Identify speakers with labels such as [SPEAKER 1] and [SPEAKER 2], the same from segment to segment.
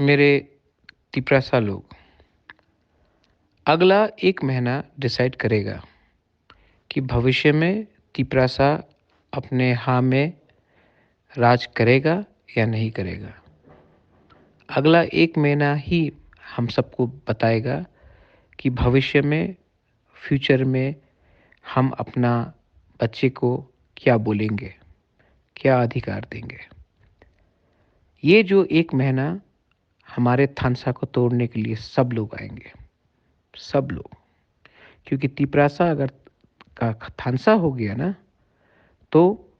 [SPEAKER 1] मेरे तिपरासा लोग, अगला 1 महीना डिसाइड करेगा कि भविष्य में तिपरासा अपने हाँ में राज करेगा या नहीं करेगा। अगला 1 महीना ही हम सबको बताएगा कि भविष्य में, फ्यूचर में हम अपना बच्चे को क्या बोलेंगे, क्या अधिकार देंगे। ये जो 1 महीना हमारे थानसा को तोड़ने के लिए सब लोग आएंगे, सब लोग। क्योंकि तिपरासा अगर का थानसा हो गया ना, तो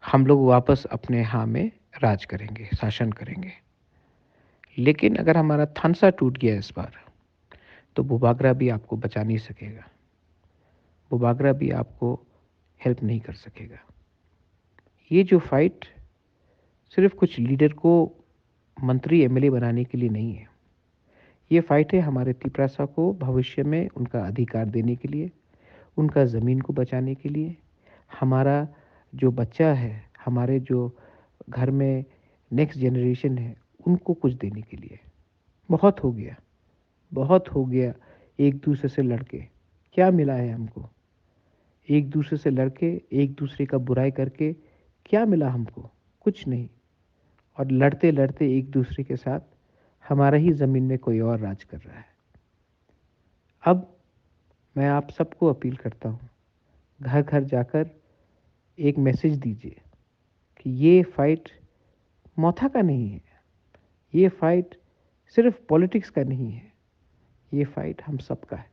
[SPEAKER 1] हम लोग वापस अपने हाँ में राज करेंगे, शासन करेंगे। लेकिन अगर हमारा थानसा टूट गया इस बार, तो बुबागरा भी आपको बचा नहीं सकेगा। बुबागरा भी आपको हेल्प नहीं कर सकेगा। ये जो फाइट सिर्फ कुछ लीडर को मंत्री एमएलए बनाने के लिए नहीं है। ये फाइट है हमारे तिपरासा को भविष्य में उनका अधिकार देने के लिए, उनका ज़मीन को बचाने के लिए, हमारा जो बच्चा है, हमारे जो घर में नेक्स्ट जनरेशन है, उनको कुछ देने के लिए। बहुत हो गया, बहुत हो गया एक दूसरे से लड़के। क्या मिला है हमको? एक दूसरे से लड़के, एक दूसरे का बुराई करके क्या मिला हमको? कुछ नहीं। और लड़ते लड़ते एक दूसरे के साथ हमारा ही ज़मीन में कोई और राज कर रहा है। अब मैं आप सबको अपील करता हूँ, घर घर जाकर एक मैसेज दीजिए कि ये फाइट मौथा का नहीं है, ये फाइट सिर्फ पॉलिटिक्स का नहीं है, ये फाइट हम सबका है।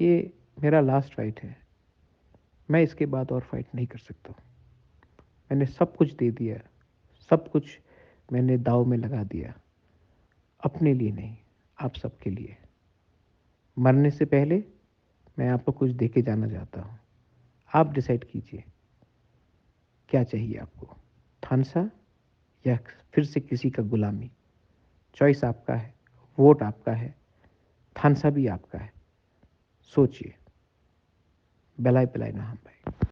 [SPEAKER 1] ये मेरा लास्ट फाइट है। मैं इसके बाद और फाइट नहीं कर सकता हूँ। मैंने सब कुछ दे दिया, सब कुछ मैंने दाव में लगा दिया, अपने लिए नहीं, आप सबके लिए। मरने से पहले मैं आपको कुछ दे के जाना चाहता हूँ। आप डिसाइड कीजिए क्या चाहिए आपको, थानसा या फिर से किसी का गुलामी। चॉइस आपका है, वोट आपका है, थानसा भी आपका है। सोचिए। बेलाय बेलाय ना हम भाई।